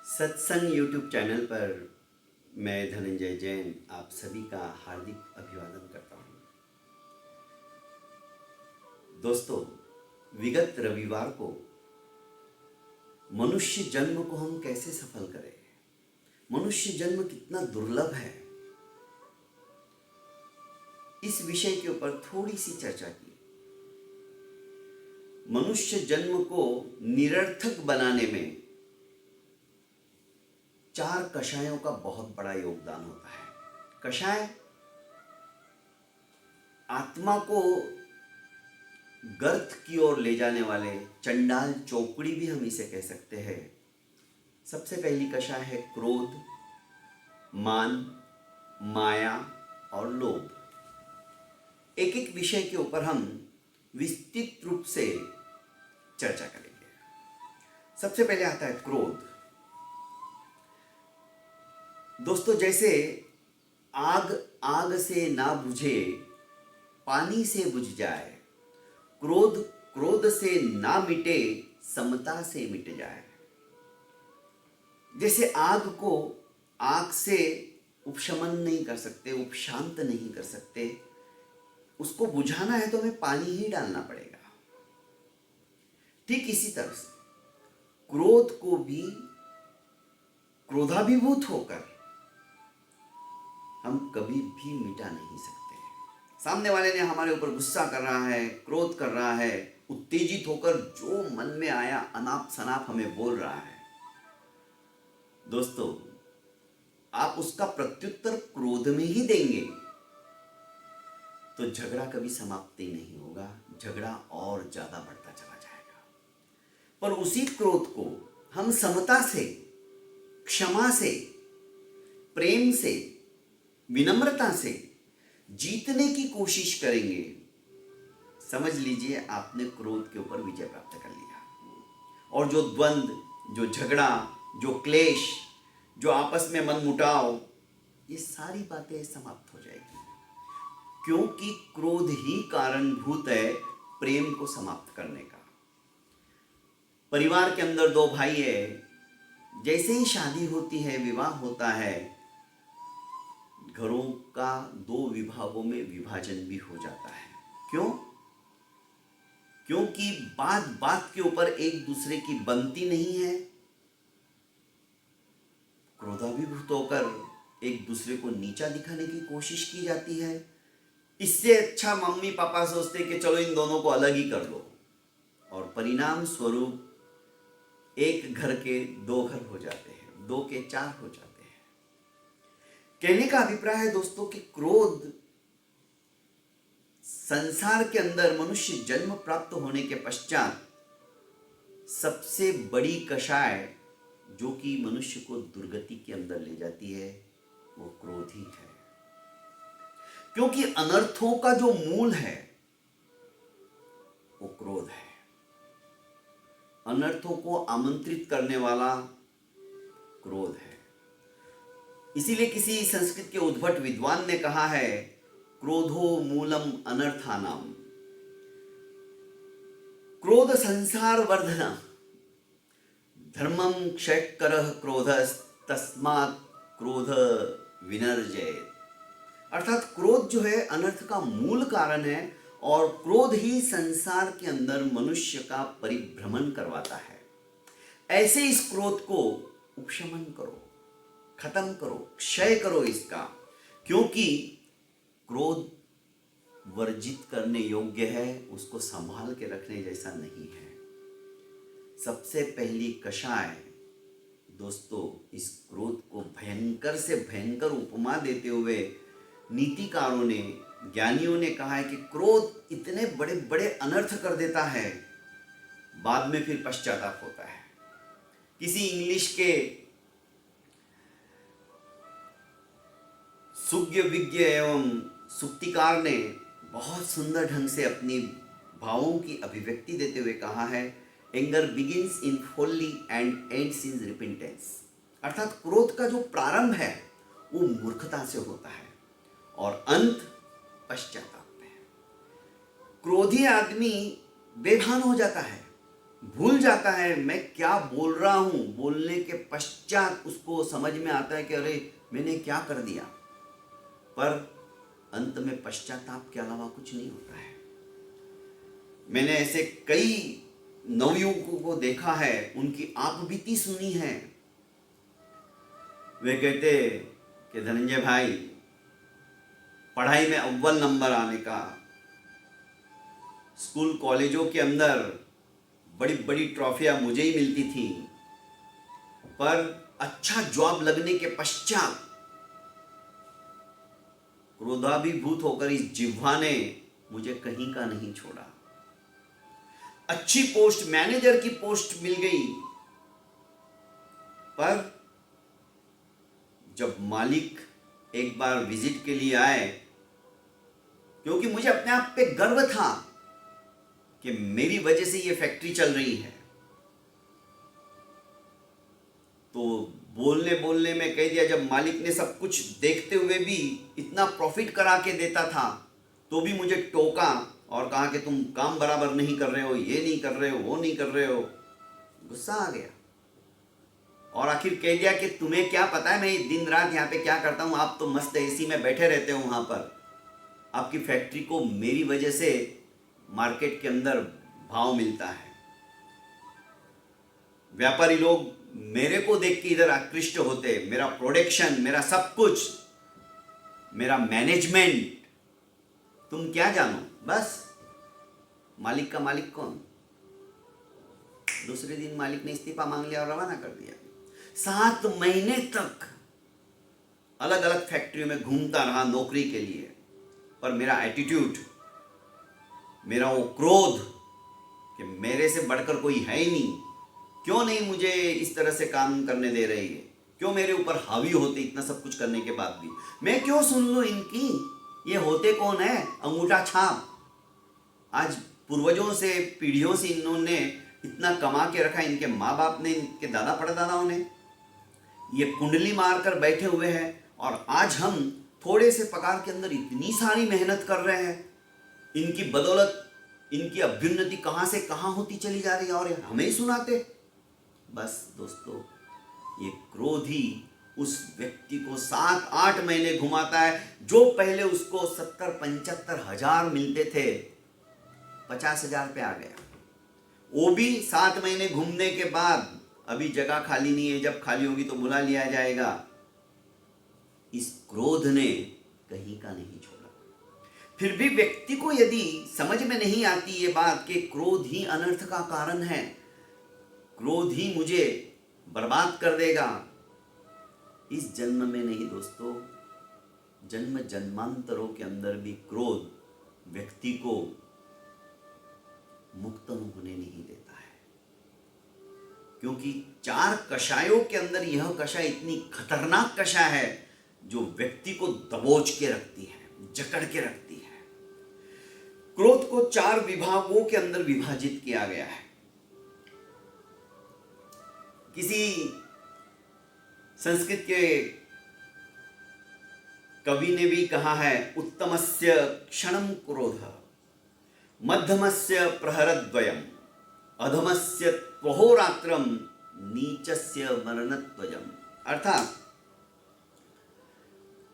सत्संग YouTube channel पर मैं धनंजय जैन आप सभी का हार्दिक अभिवादन करता हूँ। दोस्तों, विगत रविवार को मनुष्य जन्म को हम कैसे सफल करें, मनुष्य जन्म कितना दुर्लभ है, इस विषय के ऊपर थोड़ी सी चर्चा की। मनुष्य जन्म को निरर्थक बनाने में 4 कषायों का बहुत बड़ा योगदान होता है। कषाय आत्मा को गर्त की ओर ले जाने वाले चंडाल चौकड़ी भी हम इसे कह सकते हैं। सबसे पहली कषाय है क्रोध, मान, माया और लोभ। एक एक विषय के ऊपर हम विस्तृत रूप से चर्चा करेंगे। सबसे पहले आता है क्रोध। दोस्तों, जैसे आग से ना बुझे पानी से बुझ जाए, क्रोध से ना मिटे समता से मिट जाए। जैसे आग को आग से उपशमन नहीं कर सकते, उपशांत नहीं कर सकते, उसको बुझाना है तो हमें पानी ही डालना पड़ेगा। ठीक इसी तरह से क्रोध को भी क्रोधाभिभूत होकर हम कभी भी मिटा नहीं सकते। सामने वाले ने हमारे ऊपर गुस्सा कर रहा है, क्रोध कर रहा है, उत्तेजित होकर जो मन में आया अनाप शनाप हमें बोल रहा है, दोस्तों आप उसका प्रत्युत्तर क्रोध में ही देंगे तो झगड़ा कभी समाप्ति नहीं होगा, झगड़ा और ज्यादा बढ़ता चला जाएगा। पर उसी क्रोध को हम समता से, क्षमा से, प्रेम से, विनम्रता से जीतने की कोशिश करेंगे, समझ लीजिए आपने क्रोध के ऊपर विजय प्राप्त कर लिया। और जो द्वंद्व, जो झगड़ा, जो क्लेश, जो आपस में मनमुटाव, ये सारी बातें समाप्त हो जाएगी, क्योंकि क्रोध ही कारणभूत है प्रेम को समाप्त करने का। परिवार के अंदर 2 भाई है, जैसे ही शादी होती है, विवाह होता है, घरों का 2 विभागों में विभाजन भी हो जाता है। क्यों? क्योंकि बात बात के ऊपर एक दूसरे की बनती नहीं है, क्रोधाभिभूत होकर एक दूसरे को नीचा दिखाने की कोशिश की जाती है। इससे अच्छा मम्मी पापा सोचते कि चलो इन दोनों को अलग ही कर दो, और परिणाम स्वरूप एक घर के 2 घर हो जाते हैं, 2 के 4 हो जाते हैं। कहने का अभिप्राय है दोस्तों कि क्रोध संसार के अंदर मनुष्य जन्म प्राप्त होने के पश्चात सबसे बड़ी कषाय जो कि मनुष्य को दुर्गति के अंदर ले जाती है, वो क्रोध ही है। क्योंकि अनर्थों का जो मूल है वो क्रोध है। अनर्थों को आमंत्रित करने वाला क्रोध है। इसीलिए किसी संस्कृत के उद्भट विद्वान ने कहा है, क्रोधो मूलम अनर्थानाम। क्रोध संसार वर्धना, धर्मम क्षयकरः क्रोधस् तस्मात् क्रोध विनर्जयेत्। अर्थात क्रोध जो है अनर्थ का मूल कारण है, और क्रोध ही संसार के अंदर मनुष्य का परिभ्रमण करवाता है। ऐसे इस क्रोध को उपशमन करो, खत्म करो, क्षय करो इसका, क्योंकि क्रोध वर्जित करने योग्य है, उसको संभाल के रखने जैसा नहीं है। सबसे पहली कषाय दोस्तों, इस क्रोध को भयंकर से भयंकर उपमा देते हुए नीतिकारों ने, ज्ञानियों ने कहा है कि क्रोध इतने बड़े बड़े अनर्थ कर देता है, बाद में फिर पश्चाताप होता है। किसी इंग्लिश के सुज्ञ विज्ञ एवं सुक्तिकार ने बहुत सुंदर ढंग से अपनी भावों की अभिव्यक्ति देते हुए कहा है, anger begins in folly and ends in repentance. अर्थात क्रोध का जो प्रारंभ है वो मूर्खता से होता है और अंत पश्चाताप में। क्रोधी आदमी बेभान हो जाता है, भूल जाता है मैं क्या बोल रहा हूँ। बोलने के पश्चात उसको समझ में आता है कि अरे मैंने क्या कर दिया, पर अंत में पश्चाताप के अलावा कुछ नहीं होता है। मैंने ऐसे कई नवयुवकों को देखा है, उनकी आपबीती सुनी है। वे कहते कि धनंजय भाई, पढ़ाई में अव्वल नंबर आने का, स्कूल कॉलेजों के अंदर बड़ी बड़ी ट्रॉफियां मुझे ही मिलती थी, पर अच्छा जॉब लगने के पश्चात क्रोधाभिभूत होकर इस जिह्वा ने मुझे कहीं का नहीं छोड़ा। अच्छी पोस्ट, मैनेजर की पोस्ट मिल गई, पर जब मालिक एक बार विजिट के लिए आए, क्योंकि मुझे अपने आप पे गर्व था कि मेरी वजह से ये फैक्ट्री चल रही है, तो बोलने बोलने में कह दिया। जब मालिक ने सब कुछ देखते हुए भी इतना प्रॉफिट करा के देता था, तो भी मुझे टोका और कहा कि तुम काम बराबर नहीं कर रहे हो, ये नहीं कर रहे हो, वो नहीं कर रहे हो। गुस्सा आ गया और आखिर कह दिया कि तुम्हें क्या पता है मैं दिन रात यहाँ पे क्या करता हूँ। आप तो मस्त एसी में बैठे रहते हो वहाँ पर। आपकी फैक्ट्री को मेरी वजह से मार्केट के अंदर भाव मिलता है। व्यापारी लोग मेरे को देख के इधर आकृष्ट होते, मेरा प्रोडक्शन, मेरा सब कुछ, मेरा मैनेजमेंट, तुम क्या जानो। बस मालिक का मालिक कौन। दूसरे दिन मालिक ने इस्तीफा मांग लिया और रवाना कर दिया। 7 महीने तक अलग अलग फैक्ट्रियों में घूमता रहा नौकरी के लिए, पर मेरा एटीट्यूड, मेरा वो क्रोध कि मेरे से बढ़कर कोई है ही नहीं, क्यों नहीं मुझे इस तरह से काम करने दे रही है, क्यों मेरे ऊपर हावी होते इतना सब कुछ करने के बाद भी, मैं क्यों सुन लूं इनकी। ये होते कौन है, अंगूठा छाप। आज पूर्वजों से, पीढ़ियों से इन्होंने इतना कमा के रखा, इनके माँ बाप ने, इनके दादा परदादाओं ने, ये कुंडली मारकर बैठे हुए हैं, और आज हम थोड़े से पगार के अंदर इतनी सारी मेहनत कर रहे हैं। इनकी बदौलत इनकी अभ्युन्नति कहाँ से कहाँ होती चली जा रही है और हमें ही सुनाते। बस दोस्तों, ये क्रोध ही उस व्यक्ति को 7-8 महीने घुमाता है। जो पहले उसको 70-75 हजार मिलते थे, 50 हजार पे आ गया। वो भी 7 महीने घूमने के बाद अभी जगह खाली नहीं है, जब खाली होगी तो बुला लिया जाएगा। इस क्रोध ने कहीं का नहीं छोड़ा। फिर भी व्यक्ति को यदि समझ में नहीं आती ये बात कि क्रोध ही अनर्थ का कारण है, क्रोध ही मुझे बर्बाद कर देगा, इस जन्म में नहीं दोस्तों, जन्म जन्मांतरों के अंदर भी क्रोध व्यक्ति को मुक्त होने नहीं देता है। क्योंकि 4 कषायों के अंदर यह कषाय इतनी खतरनाक कषाय है जो व्यक्ति को दबोच के रखती है, जकड़ के रखती है। क्रोध को 4 विभागों के अंदर विभाजित किया गया है। किसी संस्कृत के कवि ने भी कहा है, उत्तमस्य क्षणं क्रोध, मध्यमस्य प्रहरद्वयम्, अधमस्य त्वहोरात्रं, नीचस्य मरणत्वयम्। अर्थात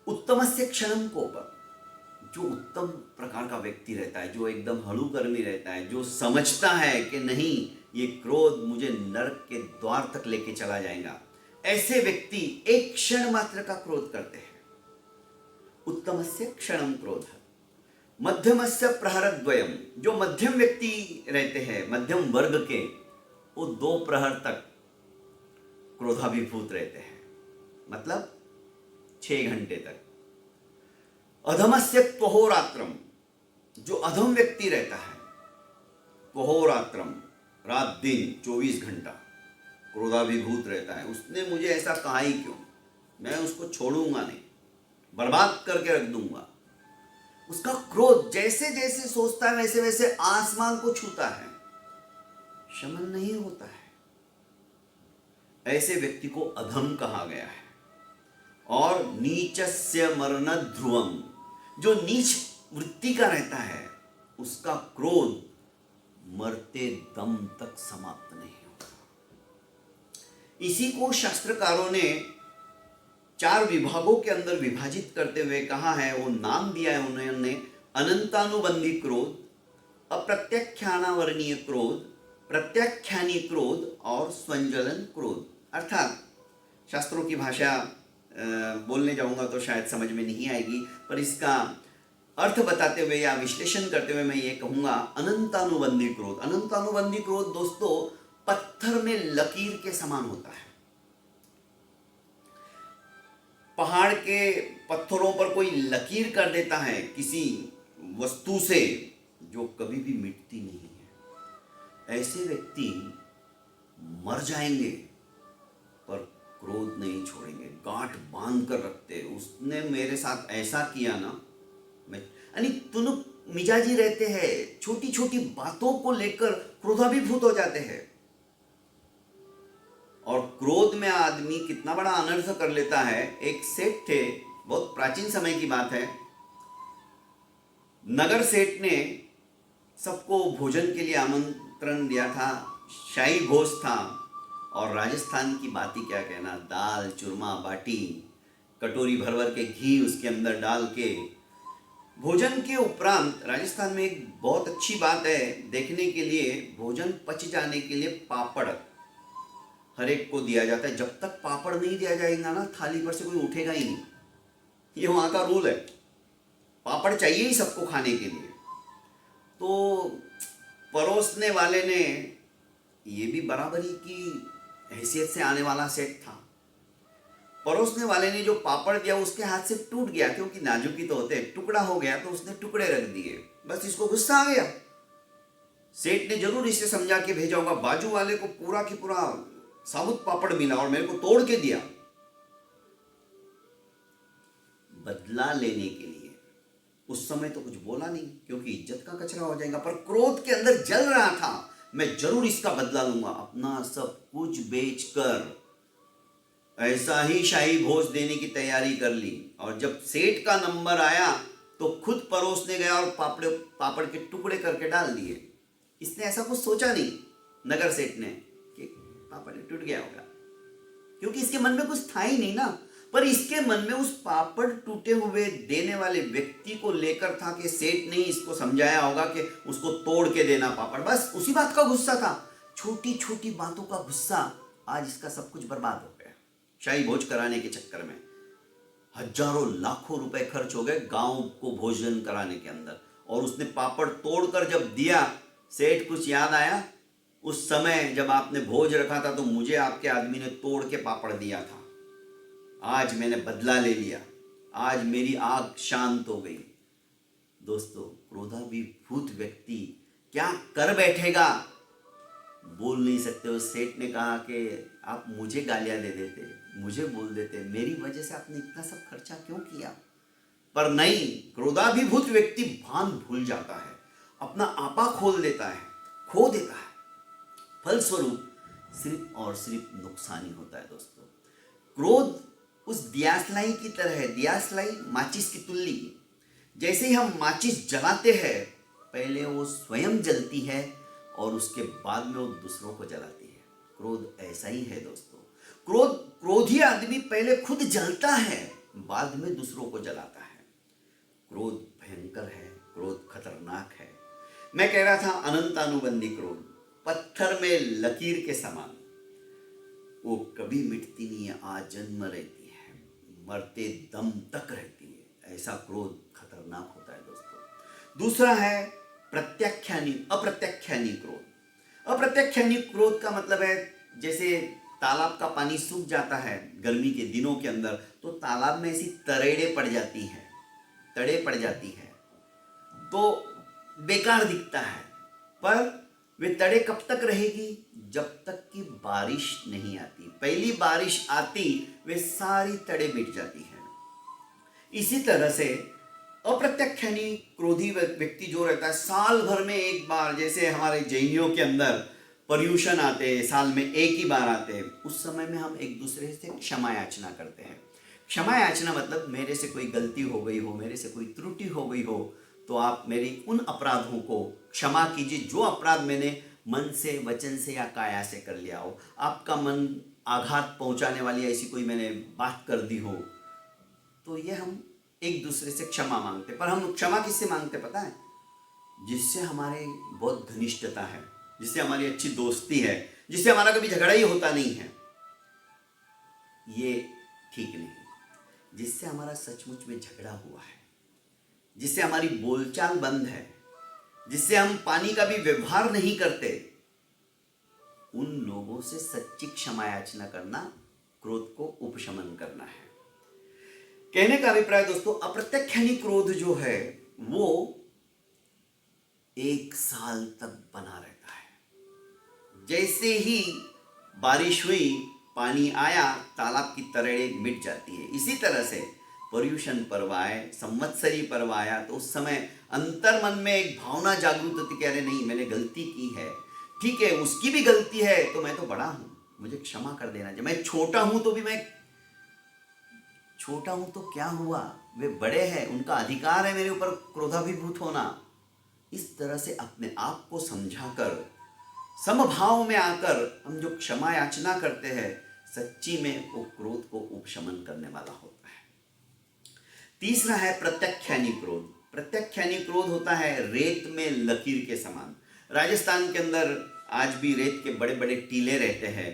उत्तमस्य क्षणं कोप, जो उत्तम प्रकार का व्यक्ति रहता है, जो एकदम हलुकर्मी रहता है, जो समझता है कि नहीं ये क्रोध मुझे नरक के द्वार तक लेके चला जाएगा, ऐसे व्यक्ति एक क्षण मात्र का क्रोध करते हैं। उत्तमस्य क्षणं क्रोध, मध्यमस्य प्रहरद्वयम्, जो मध्यम व्यक्ति रहते हैं, मध्यम वर्ग के, वो 2 प्रहर तक क्रोधाभिभूत रहते हैं, मतलब 6 घंटे तक। अधमस्य त्वहोरात्रम, जो अधम व्यक्ति रहता है, त्वहोरात्रम, रात दिन 24 घंटा क्रोधाभिभूत रहता है। उसने मुझे ऐसा कहा ही क्यों, मैं उसको छोड़ूंगा नहीं, बर्बाद करके रख दूंगा। उसका क्रोध जैसे जैसे सोचता है वैसे वैसे आसमान को छूता है, शमन नहीं होता है। ऐसे व्यक्ति को अधम कहा गया है। और नीचस्य मरण ध्रुवम, जो नीच वृत्ति का रहता है, उसका क्रोध मरते दम तक समाप्त नहीं होगा। इसी को शास्त्रकारों ने 4 विभागों के अंदर विभाजित करते हुए कहा है, वो नाम दिया है उन्होंने, अनंतानुबंधी क्रोध, अप्रत्याख्यानावर्णीय क्रोध, प्रत्याख्यानी क्रोध और स्वंज्वलन क्रोध। अर्थात शास्त्रों की भाषा बोलने जाऊंगा तो शायद समझ में नहीं आएगी, पर इसका अर्थ बताते हुए या विश्लेषण करते हुए मैं ये कहूंगा, अनंतानुबंधी क्रोध। अनंतानुबंधी क्रोध दोस्तों पत्थर में लकीर के समान होता है। पहाड़ के पत्थरों पर कोई लकीर कर देता है किसी वस्तु से, जो कभी भी मिटती नहीं है। ऐसे व्यक्ति मर जाएंगे पर क्रोध नहीं छोड़ेंगे, गांठ बांध कर रखते। उसने मेरे साथ ऐसा किया ना, मैं यानी तुनुक मिजाजी रहते हैं, छोटी छोटी बातों को लेकर क्रोधाभिभूत हो जाते हैं। और क्रोध में आदमी कितना बड़ा अनर्थ कर लेता है। एक सेठ थे, बहुत प्राचीन समय की बात है, नगर सेठ ने सबको भोजन के लिए आमंत्रण दिया था, शाही भोज था, और राजस्थान की बात ही क्या कहना, दाल चूरमा बाटी, कटोरी भर भर के घी उसके अंदर डाल के। भोजन के उपरांत राजस्थान में एक बहुत अच्छी बात है देखने के लिए, भोजन पच जाने के लिए पापड़ हर एक को दिया जाता है। जब तक पापड़ नहीं दिया जाएगा ना, थाली पर से कोई उठेगा ही नहीं। ये वहाँ का रूल है, पापड़ चाहिए ही सबको खाने के लिए। तो परोसने वाले ने, ये भी बराबरी की हैसियत से आने वाला सेठ था, परोसने वाले ने जो पापड़ दिया उसके हाथ से टूट गया, क्योंकि नाजुकी तो होते, टुकड़ा हो गया तो उसने टुकड़े रख दिए। बस इसको गुस्सा आ गया। सेठ ने जरूर इसे समझा के भेजा होगा, बाजू वाले को पूरा की पूरा साबुत पापड़ मिला और मेरे को तोड़ के दिया। बदला लेने के लिए उस समय तो कुछ बोला नहीं, क्योंकि इज्जत का कचरा हो जाएगा, पर क्रोध के अंदर जल रहा था, मैं जरूर इसका बदला लूंगा। अपना सब कुछ बेचकर ऐसा ही शाही भोज देने की तैयारी कर ली। और जब सेठ का नंबर आया तो खुद परोसने गया और पापड़ के टुकड़े करके डाल दिए। इसने ऐसा कुछ सोचा नहीं, नगर सेठ ने, कि पापड़ टूट गया होगा, क्योंकि इसके मन में कुछ था ही नहीं ना। पर इसके मन में उस पापड़ टूटे हुए देने वाले व्यक्ति को लेकर था कि सेठ ने इसको समझाया होगा कि उसको तोड़ के देना पापड़। बस उसी बात का गुस्सा था, छोटी छोटी बातों का गुस्सा। आज इसका सब कुछ बर्बाद हो गया। शाही भोज कराने के चक्कर में हजारों लाखों रुपए खर्च हो गए गांव को भोजन कराने के अंदर। और उसने पापड़ तोड़कर जब दिया, सेठ कुछ याद आया, उस समय जब आपने भोज रखा था तो मुझे आपके आदमी ने तोड़ के पापड़ दिया था, आज मैंने बदला ले लिया, आज मेरी आग शांत हो गई। दोस्तों, क्रोधाभिभूत व्यक्ति क्या कर बैठेगा बोल नहीं सकते। उस सेठ ने कहा कि आप मुझे गालियां दे देते, मुझे बोल देते, मेरी वजह से आपने इतना सब खर्चा क्यों किया। पर नहीं, क्रोधाभिभूत व्यक्ति भान भूल जाता है, अपना आपा खोल देता है, खो देता है। फलस्वरूप सिर्फ और सिर्फ नुकसान ही होता है। दोस्तों, क्रोध उस दियासलाई की तरह है, दियासलाई माचिस की तुल्ली। जैसे ही हम माचिस जलाते हैं, पहले वो स्वयं जलती है और उसके बाद में वो दूसरों को जलाती है। क्रोध ऐसा ही है दोस्तों। क्रोधी आदमी पहले खुद जलता है, बाद में दूसरों को जलाता है। क्रोध भयंकर है, क्रोध खतरनाक है। मैं कह रहा था अनंतानुबंधी क्रोध, पत्थर में लकीर के समान, वो कभी मिटती नहीं है, आजन्म रहती है, मरते दम तक रहती है। ऐसा क्रोध खतरनाक होता है दोस्तों। दूसरा है अप्रत्याख्यानी क्रोध। अप्रत्याख्यानी क्रोध का मतलब है, जैसे तालाब का पानी सूख जाता है गर्मी के दिनों के अंदर, तो तालाब में ऐसी तड़ें पड़ जाती हैं, तो बेकार दिखता है। पर वे तड़े कब तक रहेगी, जब तक कि बारिश नहीं आती। पहली बारिश आती, वे सारी तड़े मिट जाती हैं। इसी तरह से अप्रत्याख्यानी क्रोधी व्यक्ति जो रहता है, साल भर में एक बार, जैसे हमारे जैनियों के अंदर पर्यूषण आते हैं, साल में एक ही बार आते हैं, उस समय में हम एक दूसरे से क्षमा याचना करते हैं। क्षमा याचना मतलब मेरे से कोई गलती हो गई हो, मेरे से कोई त्रुटि हो गई हो, तो आप मेरी उन अपराधों को क्षमा कीजिए जो अपराध मैंने मन से, वचन से या काया से कर लिया हो। आपका मन आघात पहुंचाने वाली ऐसी कोई मैंने बात कर दी हो, तो ये हम एक दूसरे से क्षमा मांगते। पर हम क्षमा किससे मांगते पता है? जिससे हमारे बहुत घनिष्ठता है, जिससे हमारी अच्छी दोस्ती है, जिससे हमारा कभी झगड़ा ही होता नहीं है, ये ठीक नहीं। जिससे हमारा सचमुच में झगड़ा हुआ है, जिससे हमारी बोलचाल बंद है, जिससे हम पानी का भी व्यवहार नहीं करते, उन लोगों से सच्ची क्षमा याचना करना, क्रोध को उपशमन करना है। कहने का अभिप्राय दोस्तों, अप्रत्यक्षानी क्रोध जो है वो 1 साल तक बना रहता है। जैसे ही बारिश हुई, पानी आया, तालाब की तरेड़े मिट जाती है। इसी तरह से पर्युषण पर्व आए, संवत्सरी पर्व आया, तो उस समय अंतर मन में एक भावना जागृत होती कि अरे नहीं, मैंने गलती की है, ठीक है, उसकी भी गलती है, तो मैं तो बड़ा हूं, मुझे क्षमा कर देना चाहिए। मैं छोटा हूं तो भी मैं छोटा हूं तो क्या हुआ, वे बड़े हैं, उनका अधिकार है मेरे ऊपर क्रोधाभिभूत होना। इस तरह से अपने आप को समझाकर, समभाव में आकर हम जो क्षमा याचना करते हैं, सच्ची में वो क्रोध को उपशमन करने वाला होता है। तीसरा है प्रत्याख्यानी क्रोध। प्रत्याख्यानी क्रोध होता है रेत में लकीर के समान। राजस्थान के अंदर आज भी रेत के बड़े बड़े टीले रहते हैं।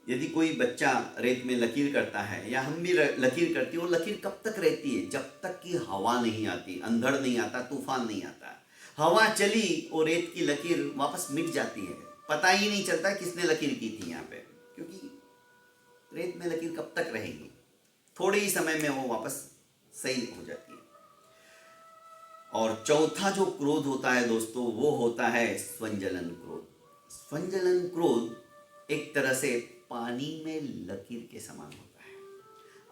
यदि कोई बच्चा रेत में लकीर करता है या हम भी लकीर करती है, वो लकीर कब तक रहती है? जब तक कि हवा नहीं आती, अंधड़ नहीं आता, तूफान नहीं आता। हवा चली और रेत की लकीर वापस मिट जाती है, पता ही नहीं चलता किसने लकीर की थी यहाँ पे, क्योंकि रेत में लकीर कब तक रहेगी, थोड़े ही समय में वो वापस सही हो जाती है। और चौथा जो क्रोध होता है दोस्तों, वो होता है स्वंजलन क्रोध। स्वंजलन क्रोध एक तरह से पानी में लकीर के समान होता है।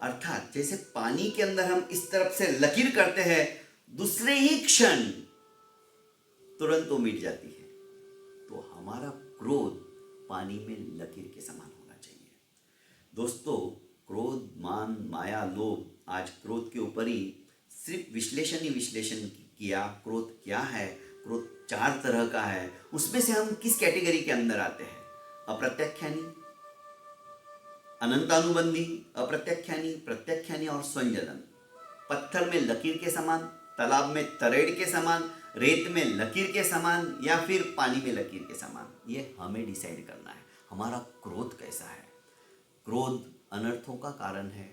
अर्थात जैसे पानी के अंदर हम इस तरफ से लकीर करते हैं, दूसरे ही क्षण तुरंत वो मिट जाती है। तो हमारा क्रोध पानी में लकीर के समान होना चाहिए। दोस्तों, क्रोध, मान, माया, लोभ, आज क्रोध के ऊपर ही सिर्फ विश्लेषण किया। क्रोध क्या है? क्रोध 4 तरह का है। उसमें से हम किस कैटेगरी के अंदर आते हैं? अप्रत्याख्यानी, अनंतानुबंधी, अप्रत्याख्यानी, प्रत्याख्यानी और स्वंजलन। पत्थर में लकीर के समान, तालाब में तरेड़ के समान, रेत में लकीर के समान या फिर पानी में लकीर के समान, ये हमें डिसाइड करना है हमारा क्रोध कैसा है। क्रोध अनर्थों का कारण है।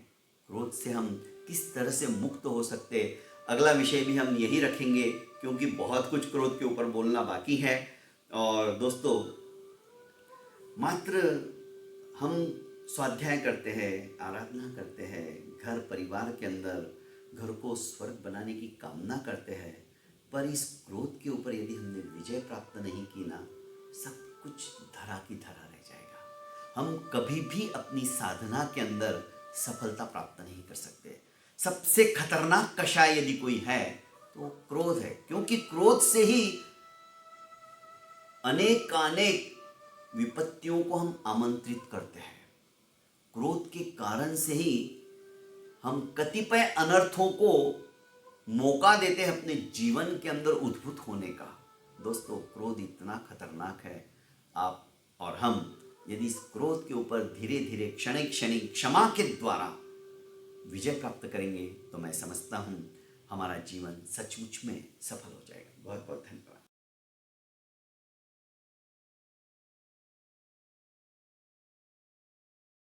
क्रोध से हम किस तरह से मुक्त हो सकते, अगला विषय भी हम यही रखेंगे, क्योंकि बहुत कुछ क्रोध के ऊपर बोलना बाकी है। और दोस्तों, मात्र हम स्वाध्याय करते हैं, आराधना करते हैं, घर परिवार के अंदर घर को स्वर्ग बनाने की कामना करते हैं, पर इस क्रोध के ऊपर यदि हमने विजय प्राप्त नहीं की ना, सब कुछ धरा की धरा रह जाएगा। हम कभी भी अपनी साधना के अंदर सफलता प्राप्त नहीं कर सकते। सबसे खतरनाक कषाय यदि कोई है तो क्रोध है, क्योंकि क्रोध से ही अनेक विपत्तियों को हम आमंत्रित करते हैं। क्रोध के कारण से ही हम कतिपय अनर्थों को मौका देते हैं अपने जीवन के अंदर उद्भूत होने का। दोस्तों, क्रोध इतना खतरनाक है। आप और हम यदि इस क्रोध के ऊपर धीरे धीरे क्षण क्षमा के द्वारा विजय प्राप्त करेंगे, तो मैं समझता हूं हमारा जीवन सचमुच में सफल हो जाएगा। बहुत बहुत धन्यवाद।